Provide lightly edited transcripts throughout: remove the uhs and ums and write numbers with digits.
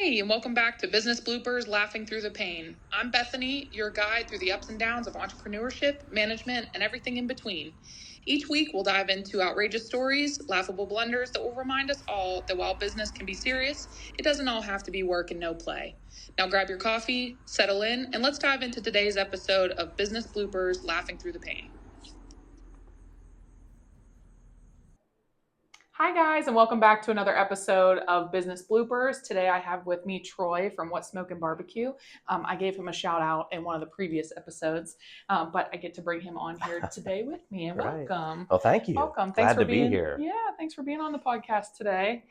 Hey, and welcome back to Business Bloopers, Laughing Through the Pain. I'm Bethany, your guide through the ups and downs of entrepreneurship, management, and everything in between. Each week, we'll dive into outrageous stories, laughable blunders that will remind us all that while business can be serious, it doesn't all have to be work and no play. Now grab your coffee, settle in, and let's dive into today's episode of Business Bloopers, Laughing Through the Pain. Hi guys, and welcome back to another episode of Business Bloopers. Today I have with me Troy from Smokin BBQ. I gave him a shout out in one of the previous episodes, but I get to bring him on here today with me. And Right. welcome. Well, thank you. Welcome. Glad to be here. Yeah, thanks for being on the podcast today.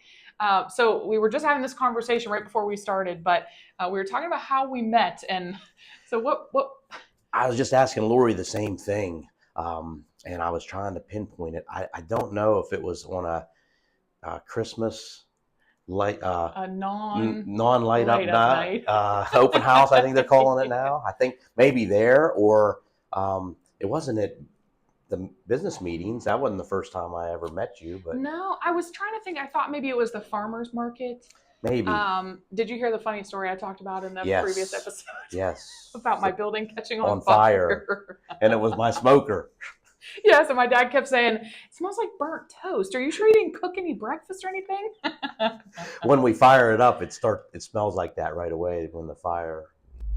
So we were just having this conversation right before we started, but we were talking about how we met. And so what? I was just asking Lori the same thing, and I was trying to pinpoint it. I don't know if it was on a Christmas light, A non-light up night. open house. I think they're calling it now. I think maybe there, or it wasn't at the business meetings. That wasn't the first time I ever met you, but No, I was trying to think. I thought maybe it was the farmer's market. maybe. Did you hear the funny story I talked about in the Yes. previous episode? Yes. About my building catching on fire. And it was my smoker. Yeah, so my dad kept saying, "It smells like burnt toast. Are you sure you didn't cook any breakfast or anything?" When we fire it up, it smells like that right away when the fire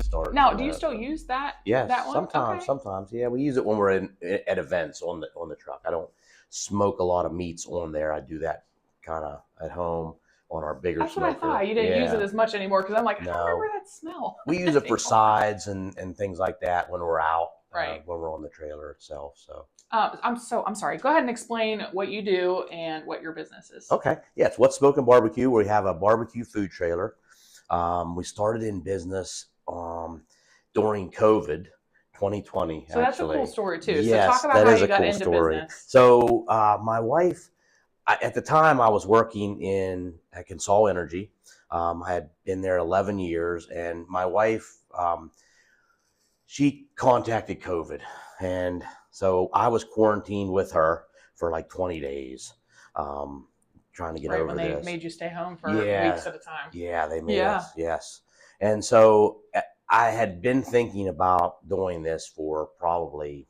starts. Now, do you still use that? Yes, that one? sometimes. Okay. Sometimes, yeah, we use it when we're at events on the truck. I don't smoke a lot of meats on there. I do that kind of at home on our bigger That's smoker. what I thought. You didn't use it as much anymore because I'm like, I don't remember that smell. We use it for sides and things like that when we're out, right? When we're on the trailer itself. So. I'm sorry. Go ahead and explain what you do and what your business is. Okay. Yeah, it's Smokin BBQ, where we have a barbecue food trailer. We started in business during COVID, 2020. So that's a cool story too. Yes, so talk about how you got into business. So my wife, at the time, I was working at Consol Energy. I had been there 11 years, and my wife, she contacted COVID, and so I was quarantined with her for like 20 days, trying to get over when this. They made you stay home for weeks at a time. Yeah, they made us, yes. And so I had been thinking about doing this for probably,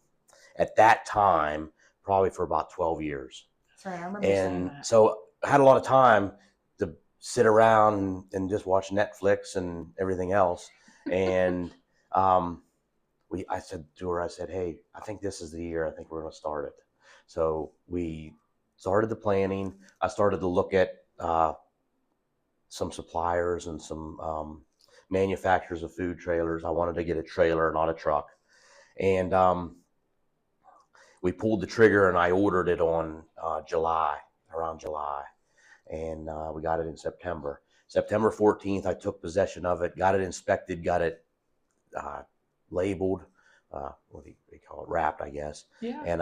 at that time, probably for about 12 years. That's right, I remember saying that. And so I had a lot of time to sit around and just watch Netflix and everything else. And I said to her, hey, I think this is the year. I think we're going to start it. So we started the planning. I started to look at some suppliers and some manufacturers of food trailers. I wanted to get a trailer, not a truck. And we pulled the trigger, and I ordered it on around July. And we got it in September. September 14th, I took possession of it, got it inspected, got it labeled, what do you call it, wrapped, I guess. Yeah. And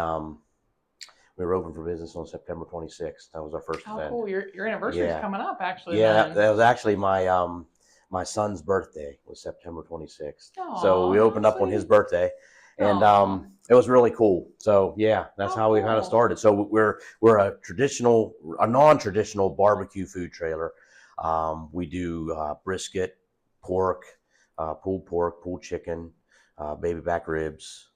we were open for business on September 26th. That was our first event. Oh, cool! Your anniversary is coming up, actually. Yeah, that was actually my son's birthday was September 26th. Aww, so we opened up on his birthday, and it was really cool. So yeah, that's how we kind of started. So we're a non-traditional barbecue food trailer. We do brisket, pork, pulled chicken, baby back ribs.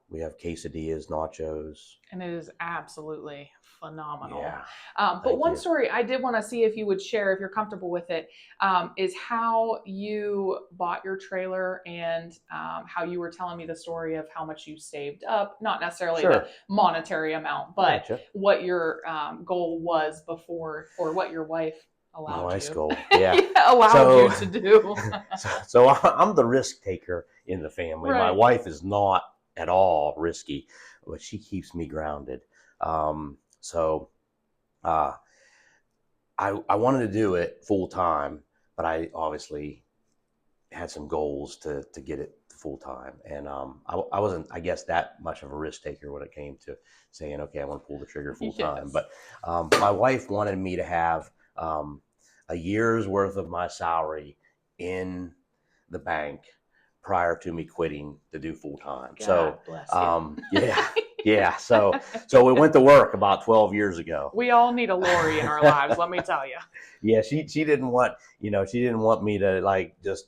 We have quesadillas, nachos. And it is absolutely phenomenal. Yeah. But one story I did want to see if you would share, if you're comfortable with it, is how you bought your trailer and how you were telling me the story of how much you saved up, not necessarily the monetary amount, but what your goal was before, or what your wife allowed my wife's you. Goal. Yeah. allowed you to do. so I'm the risk taker in the family. Right. My wife is not at all risky, but she keeps me grounded. So I wanted to do it full time, but I obviously had some goals to get it full time. And I wasn't, I guess, that much of a risk taker when it came to saying, okay, I want to pull the trigger full time. Yes. But my wife wanted me to have a year's worth of my salary in the bank prior to me quitting to do full time. So, yeah. Yeah. So we went to work about 12 years ago. We all need a Lori in our lives, let me tell you. Yeah, she didn't want, she didn't want me to like just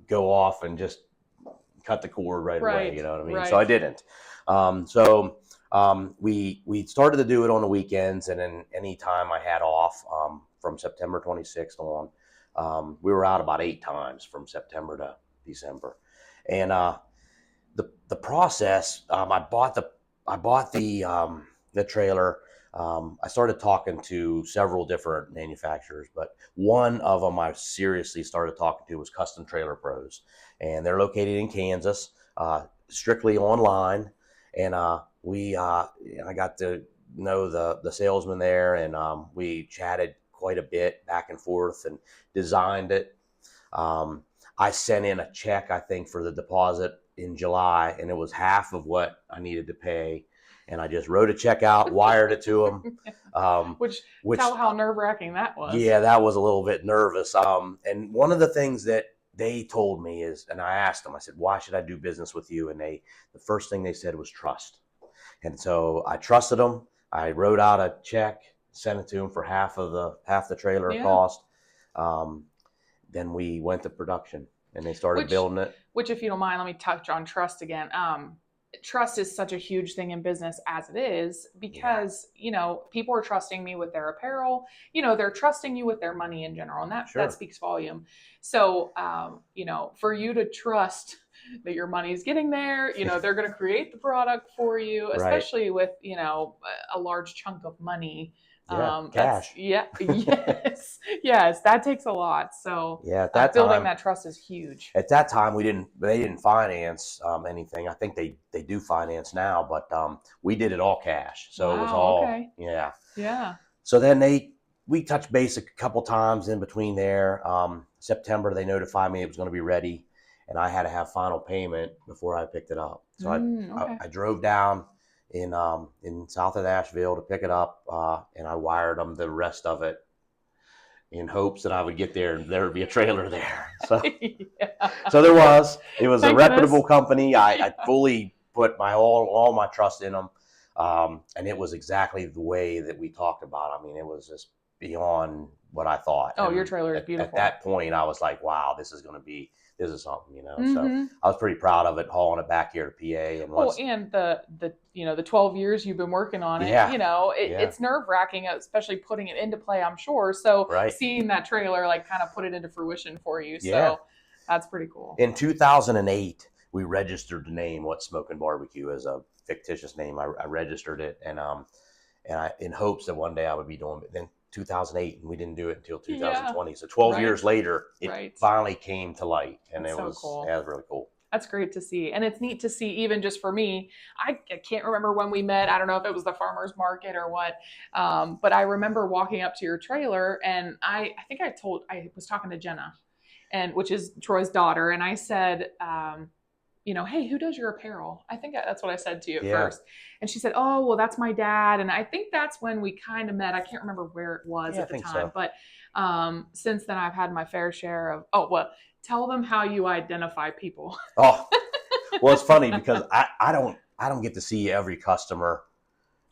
go off and just cut the cord right away. You know what I mean? So I didn't. We started to do it on the weekends, and then any time I had off from September 26th on, we were out about 8 times from September to December, and the process. I bought the trailer. I started talking to several different manufacturers, but one of them I seriously started talking to was Custom Trailer Pros, and they're located in Kansas, strictly online. And I got to know the salesman there, and we chatted quite a bit back and forth and designed it. Um, I sent in a check, I think, for the deposit in July, and it was half of what I needed to pay. And I just wrote a check out, wired it to them. Which tell how nerve-wracking that was. Yeah, that was a little bit nervous. And one of the things that they told me is, and I asked them, I said, why should I do business with you? And the first thing they said was trust. And so I trusted them. I wrote out a check, sent it to them for half the trailer cost. Then we went to production, and they started building it. Which, if you don't mind, let me touch on trust again. Trust is such a huge thing in business as it is, because people are trusting me with their apparel. They're trusting you with their money in general, and that speaks volume. So for you to trust that your money is getting there, they're going to create the product for you, especially with a large chunk of money. Cash. Yes, that takes a lot. So at that building that trust is huge. At that time, they didn't finance anything. I think they do finance now, but we did it all cash. So it was all So then we touched base a couple times in between there. September, they notified me it was going to be ready, and I had to have final payment before I picked it up. So I drove down in south of Nashville to pick it up, and I wired them the rest of it in hopes that I would get there and there would be a trailer there. So, so it was a reputable company. I fully put all my trust in them, and it was exactly the way that we talked about. I mean, it was just beyond what I thought. Oh, your trailer is beautiful. At that point, I was like, wow, this is something, So I was pretty proud of it, hauling it back here to PA. And the 12 years you've been working on it, it's nerve-wracking, especially putting it into play, I'm sure. So seeing that trailer like kind of put it into fruition for you. So that's pretty cool. In 2008, we registered the name Smokin BBQ as a fictitious name. I registered it, and I in hopes that one day I would be doing it. Then 2008, and we didn't do it until 2020. So 12 years later, it finally came to light, and it was cool. It was really cool. That's great to see. And it's neat to see, even just for me. I can't remember when we met. I don't know if it was the farmer's market or what. But I remember walking up to your trailer, and I think I was talking to Jenna, which is Troy's daughter. And I said, hey, who does your apparel? I think that's what I said to you at first. And she said, oh, well, that's my dad. And I think that's when we kind of met. I can't remember where it was at the time. So. But since then, I've had my fair share of, tell them how you identify people. Oh, well, it's funny because I don't get to see every customer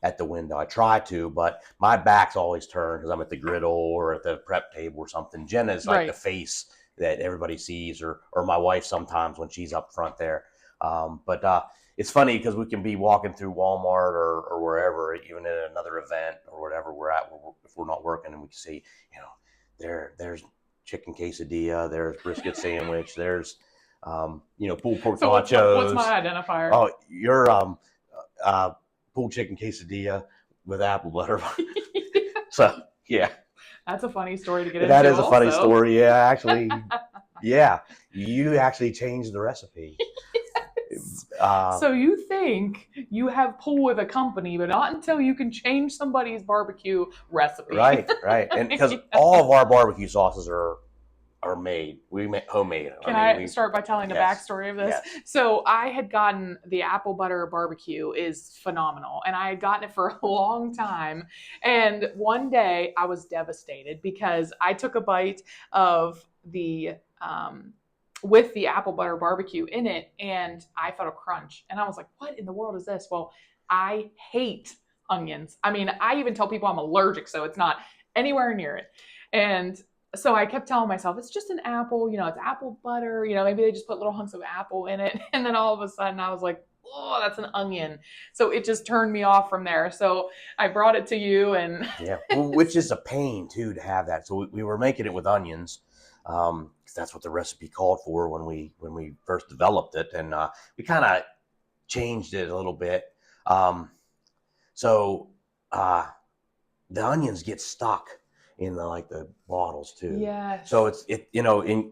at the window. I try to, but my back's always turned because I'm at the griddle or at the prep table or something. Jenna's like the face that everybody sees, or my wife sometimes when she's up front there. But it's funny because we can be walking through Walmart or wherever, even at another event or whatever we're at, if we're not working, and we can see, there's chicken quesadilla, there's brisket sandwich, there's pulled pork nachos. What's my identifier? Oh, you're pulled chicken quesadilla with apple butter. So that's a funny story to get into. That is a funny story. Yeah, actually, you actually changed the recipe. So you think you have pull with a company, but not until you can change somebody's barbecue recipe. Right. And because all of our barbecue sauces are made. We make homemade. Can I start by telling the backstory of this? Yes. So I had gotten the apple butter barbecue is phenomenal, and I had gotten it for a long time. And one day I was devastated because I took a bite of the with the apple butter barbecue in it, and I felt a crunch. And I was like, what in the world is this? Well, I hate onions. I mean, I even tell people I'm allergic, so it's not anywhere near it. And so I kept telling myself, it's just an apple, it's apple butter, maybe they just put little hunks of apple in it. And then all of a sudden I was like, oh, that's an onion. So it just turned me off from there. So I brought it to you, and yeah, well, which is a pain too to have that. So we were making it with onions. Because that's what the recipe called for when we first developed it, and we kind of changed it a little bit. So the onions get stuck in the bottles too. Yes. So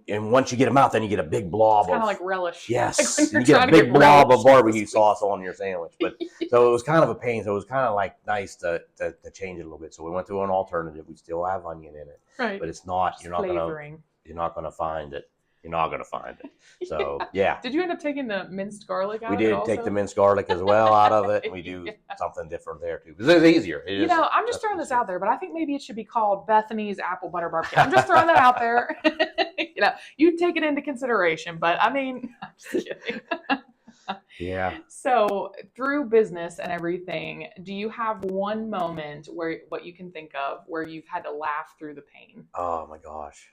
and once you get them out, then you get a big blob. It's kind of like relish. Yes, like you get a big blob of barbecue sauce on your sandwich. But so it was kind of a pain. So it was kind of like nice to change it a little bit. So we went to an alternative. We still have onion in it, right? But it's not. Just flavoring. You're not gonna find it. You're not going to find it. So, yeah. Did you end up taking the minced garlic out we of it? We did take the minced garlic as well out of it. We do something different there too. Because it's easier. I'm just throwing this out there, but I think maybe it should be called Bethany's Apple Butter Barbecue. I'm just throwing that out there. You take it into consideration, but I mean, I'm just kidding. Yeah. So through business and everything, do you have one moment what you can think of where you've had to laugh through the pain? Oh my gosh.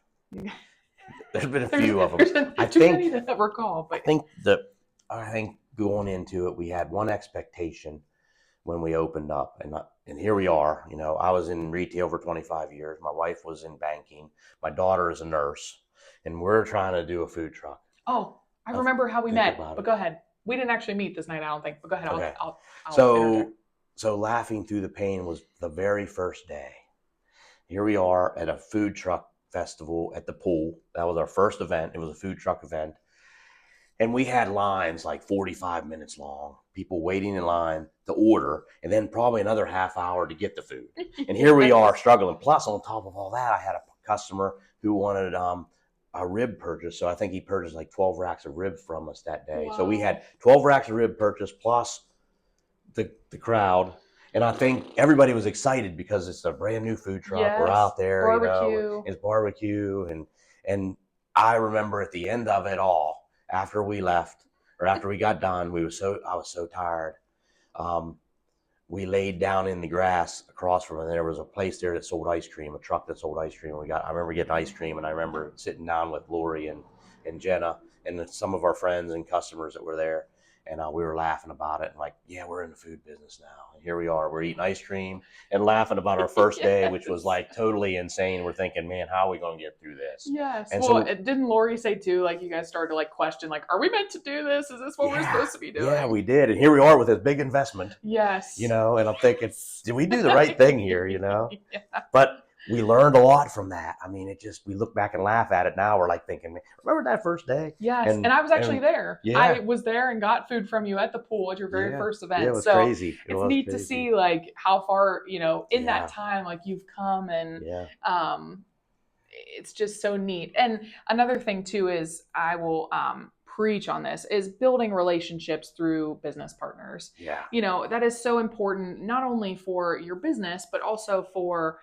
There's been a few of them. I think many to recall, but I think going into it, we had one expectation when we opened up, and here we are. I was in retail for 25 years. My wife was in banking. My daughter is a nurse, and we're trying to do a food truck. Oh, I remember how we met. But go ahead. We didn't actually meet this night, I don't think. But go ahead. Okay. I'll so laughing through the pain was the very first day. Here we are at a food truck festival at the pool. That was our first event. It was a food truck event. And we had lines like 45 minutes long, people waiting in line to order, and then probably another half hour to get the food. And here we are struggling. Plus, on top of all that, I had a customer who wanted a rib purchase. So I think he purchased like 12 racks of ribs from us that day. Wow. So we had 12 racks of rib purchase plus the crowd. And I think everybody was excited because it's a brand new food truck. Yes. We're out there, barbecue. It's barbecue. And I remember at the end of it all, after we left or after we got done, I was so tired. We laid down in the grass across from it. And there was a place there that sold ice cream, a truck that sold ice cream. I remember getting ice cream, and I remember sitting down with Lori and Jenna and some of our friends and customers that were there. And we were laughing about it, and like, yeah, we're in the food business now. And here we are. We're eating ice cream and laughing about our first day, which was like totally insane. We're thinking, man, how are we going to get through this? Yes. And well, didn't Lori say too, like you guys started to like question, like, are we meant to do this? Is this what we're supposed to be doing? Yeah, we did. And here we are with this big investment. Yes. And I'm thinking, did we do the right thing here? Yeah. But we learned a lot from that. I mean, we look back and laugh at it now. We're like thinking, remember that first day? Yes. And I was actually there. Yeah. I was there and got food from you at the pool at your very first event. Yeah, it was crazy. It's neat to see like how far, in that time, like you've come, and it's just so neat. And another thing too is I will preach on this is building relationships through business partners. Yeah. That is so important, not only for your business, but also for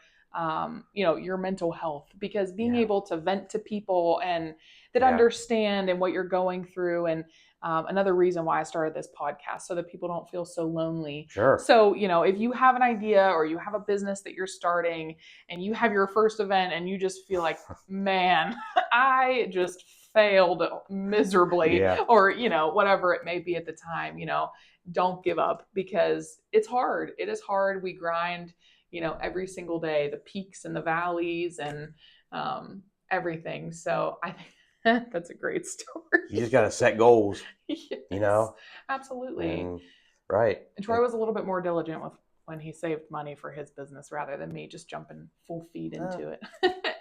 your mental health, because being able to vent to people and that understand and what you're going through. And another reason why I started this podcast, so that people don't feel so lonely. Sure. So, if you have an idea or you have a business that you're starting and you have your first event and you just feel like, man, I just failed miserably, or, whatever it may be at the time, don't give up, because it's hard. It is hard. We grind, every single day, the peaks and the valleys and everything. So I think that's a great story. You just got to set goals, Yes, absolutely. Right. And Troy was a little bit more diligent when he saved money for his business rather than me just jumping full feet into it.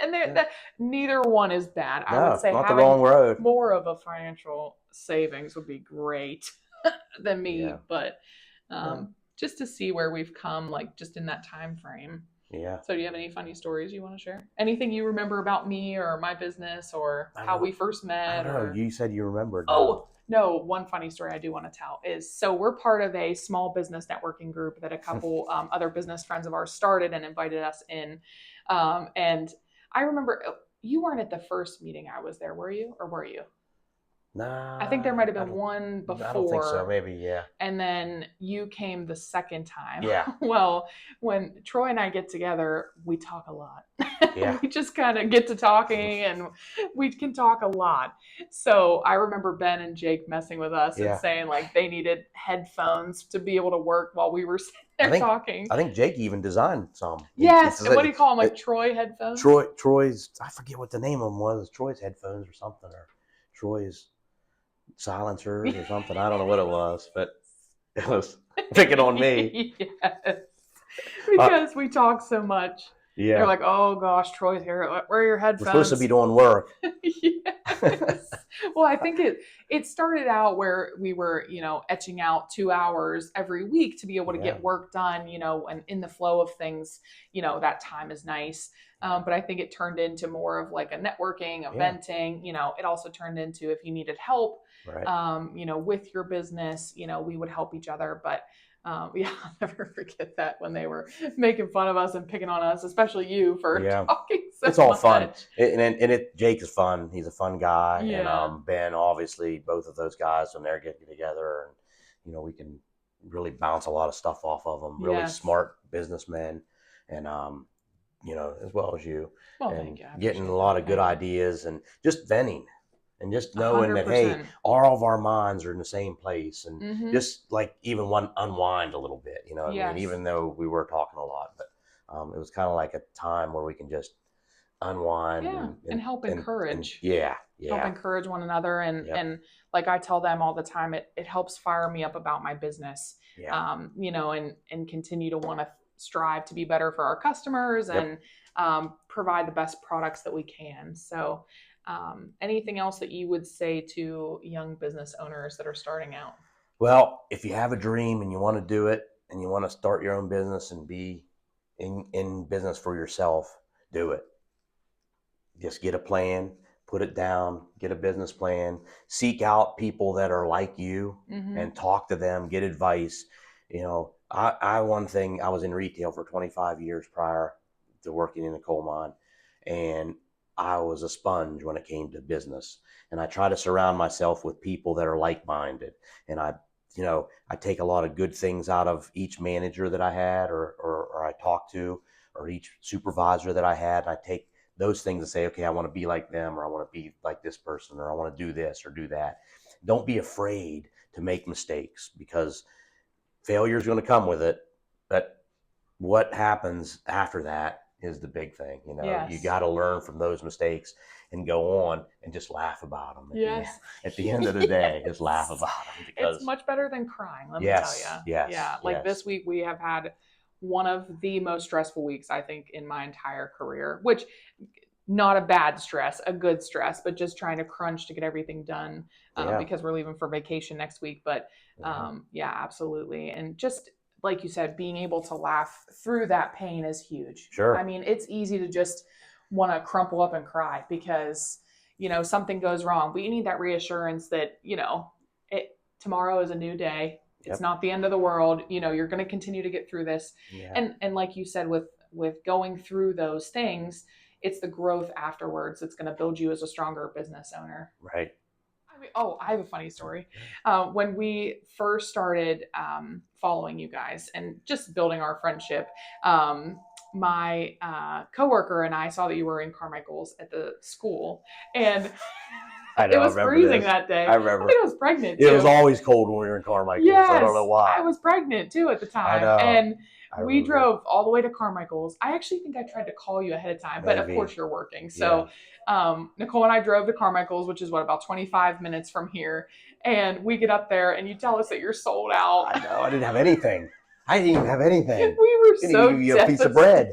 And neither one is bad. I would say not having the wrong road. More of a financial savings would be great than me. Yeah. But just to see where we've come, like just in that time frame. Yeah. So do you have any funny stories you want to share? Anything you remember about me or my business or how we first met? I don't know. You said you remembered. Oh, no. One funny story I do want to tell is, so we're part of a small business networking group that a couple other business friends of ours started and invited us in. And I remember you weren't at the first meeting I was there, were you? Or were you? Nah, I think there might have I been don't, one I don't think so. before, Maybe, yeah. and then you came the second time. Yeah. Well, when Troy and I get together, we talk a lot. Yeah. We just kind of get to talking, and we can talk a lot. So I remember Ben and Jake messing with us and Yeah. saying like they needed headphones to be able to work while we were sitting there talking. I think Jake even designed some. Yes, and what do you call them? Like Troy headphones? Troy's, I forget what the name of them was. Troy's headphones or something, or Troy's silencers or something. I don't know what it was, but it was picking on me. Yes. Because we talk so much. Yeah. They're like, oh gosh, Troy's here. Where are your headphones? We're supposed to be doing work. Yes. Well, I think it started out where we were, etching out 2 hours every week to be able to get work done, and in the flow of things, that time is nice. But I think it turned into more of like a networking, venting. It also turned into if you needed help, right. with your business, we would help each other. But I'll never forget that when they were making fun of us and picking on us, especially you for talking so much. It's all fun. Jake is fun. He's a fun guy. Yeah. And Ben, obviously, both of those guys, when they're getting together, and, we can really bounce a lot of stuff off of them. Really smart businessmen, and, as well as you. Well, and thank you. Getting a lot of good ideas and just venting. And just knowing 100%. that, hey, all of our minds are in the same place, and just like even one unwind a little bit, I mean, even though we were talking a lot, but it was kind of like a time where we can just unwind and help encourage. Help encourage one another, and like I tell them all the time, it helps fire me up about my business. And continue to want to strive to be better for our customers and provide the best products that we can. So. Anything else that you would say to young business owners that are starting out? Well, if you have a dream and you want to do it and you want to start your own business and be in business for yourself, do it. Just get a plan, put it down, get a business plan, seek out people that are like you and talk to them, get advice. One thing, I was in retail for 25 years prior to working in a coal mine, and I was a sponge when it came to business, and I try to surround myself with people that are like-minded. And I take a lot of good things out of each manager that I had, or I talked to, or each supervisor that I had. And I take those things and say, okay, I want to be like them, or I want to be like this person, or I want to do this or do that. Don't be afraid to make mistakes, because failure is going to come with it. But what happens after that is the big thing. You got to learn from those mistakes and go on and just laugh about them. At the end of the day, just laugh about them, because it's much better than crying. Let me tell you. Like this week, we have had one of the most stressful weeks, I think, in my entire career, which not a bad stress, a good stress, but just trying to crunch to get everything done because we're leaving for vacation next week. But absolutely. And just like you said, being able to laugh through that pain is huge. Sure. I mean, it's easy to just want to crumple up and cry because, something goes wrong, but you need that reassurance that, tomorrow is a new day. It's not the end of the world. You're going to continue to get through this. And like you said, with going through those things, it's the growth afterwards that's going to build you as a stronger business owner. Right. I have a funny story. When we first started following you guys and just building our friendship, my coworker and I saw that you were in Carmichael's at the school, and it was freezing that day. I remember. I think I was pregnant too. It was always cold when we were in Carmichael. Yes, so I don't know why. I was pregnant too at the time. I know. And we drove all the way to Carmichael's. I actually think I tried to call you ahead of time, but of course you're working. So Nicole and I drove to Carmichael's, which is about 25 minutes from here. And we get up there and you tell us that you're sold out. I know. I didn't have anything. I didn't even have anything. We were so give you a piece of bread.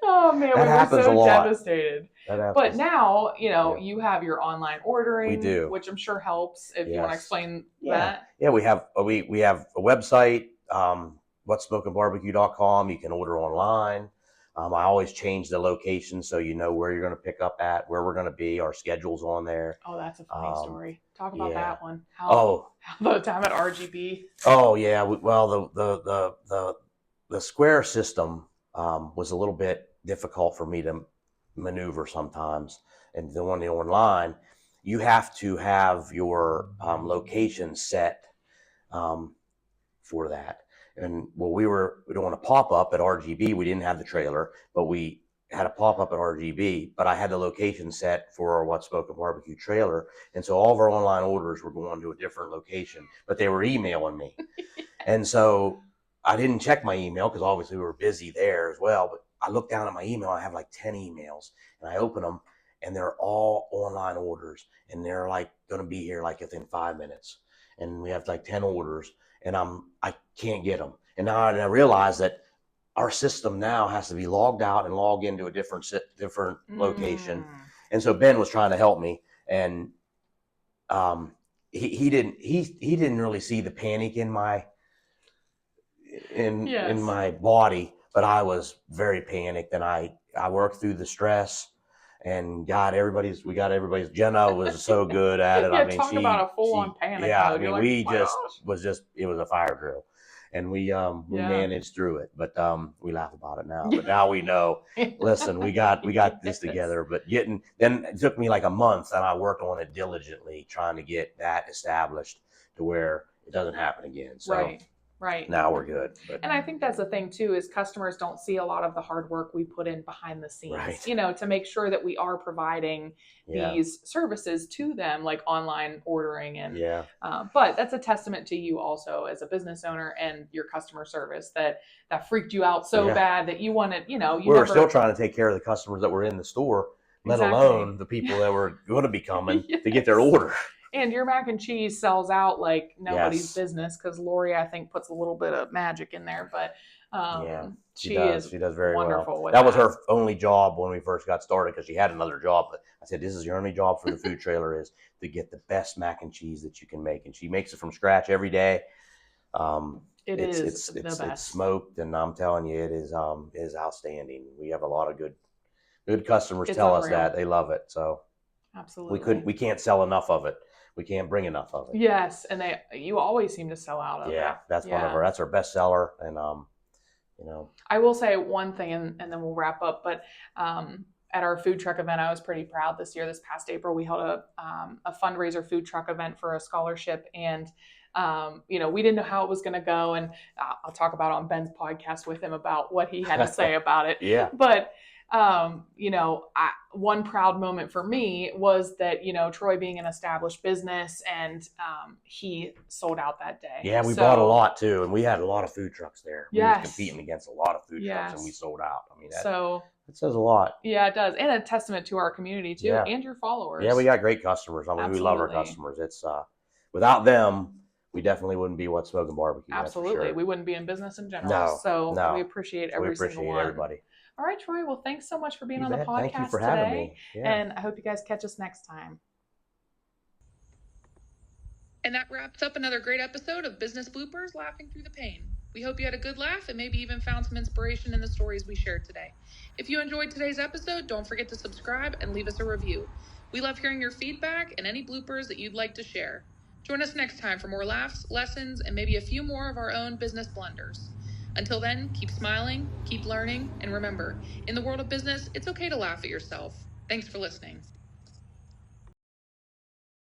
Oh man, we were so devastated. But now, you have your online ordering. We do, which I'm sure helps. If you want to explain that. Yeah, we have a website, what'smokinbbarbq.com. You can order online. I always change the location so you know where you're going to pick up at, where we're going to be. Our schedule's on there. Oh, that's a funny story. Talk about that one. How the time at RGB? Oh yeah. Well, the square system was a little bit difficult for me to maneuver sometimes, and the one online, you have to have your location set for that. And well, we were doing a pop up at RGB. We didn't have the trailer, but we had a pop up at RGB. But I had the location set for our What Smokin BBQ trailer, and so all of our online orders were going to a different location. But they were emailing me, and so I didn't check my email because obviously we were busy there as well. But I looked down at my email. I have like 10 emails, and I open them, and they're all online orders, and they're like going to be here like within 5 minutes. And we have like 10 orders, and I can't get them. And now I realize that our system now has to be logged out and log into a different location. And so Ben was trying to help me, and he didn't really see the panic in my in my body, but I was very panicked, and I worked through the stress. And we got everybody's. Jenna was so good at it. Yeah, I mean, talk about a full-on panic. Yeah, mode. I mean, we just it was a fire drill, and we managed through it. But we laugh about it now. But now we know. Listen, we got this together. But then it took me like a month, and I worked on it diligently, trying to get that established to where it doesn't happen again. So. Right. Now we're good. And I think that's the thing too, is customers don't see a lot of the hard work we put in behind the scenes, to make sure that we are providing these services to them, like online ordering. And but that's a testament to you also as a business owner and your customer service that freaked you out so bad that you wanted, we were still trying to take care of the customers that were in the store, let alone the people that were going to be coming to get their order. And your mac and cheese sells out like nobody's business, because Lori, I think, puts a little bit of magic in there. But she does very wonderful well. with That was her only job when we first got started, because she had another job. But I said, this is your only job for the food trailer, is to get the best mac and cheese that you can make. And she makes it from scratch every day. It's the best. It's smoked, and I'm telling you, it is outstanding. We have a lot of good customers tell us that they love it. So absolutely, we can't sell enough of it. We can't bring enough of it. Yes, and you always seem to sell out of it. Yeah, that's that's our best seller. And I will say one thing, and then we'll wrap up. But at our food truck event, I was pretty proud this year. This past April, we held a fundraiser food truck event for a scholarship, and we didn't know how it was going to go. And I'll talk about it on Ben's podcast with him about what he had to say about it. But one proud moment for me was that, Troy being an established business, and he sold out that day. Yeah, we bought a lot too. And we had a lot of food trucks there. We were competing against a lot of food trucks, and we sold out. I mean, that says a lot. Yeah, it does. And a testament to our community too, and your followers. Yeah, we got great customers. I mean, we love our customers. It's without them, we definitely wouldn't be What Smokin BBQ. Absolutely. Sure. We wouldn't be in business in general. So we appreciate every single one. Everybody. All right, Troy. Well, thanks so much for being on the podcast Thank you for having me. Yeah. And I hope you guys catch us next time. And that wraps up another great episode of Business Bloopers, Laughing Through the Pain. We hope you had a good laugh and maybe even found some inspiration in the stories we shared today. If you enjoyed today's episode, don't forget to subscribe and leave us a review. We love hearing your feedback and any bloopers that you'd like to share. Join us next time for more laughs, lessons, and maybe a few more of our own business blunders. Until then, keep smiling, keep learning, and remember, in the world of business, it's okay to laugh at yourself. Thanks for listening.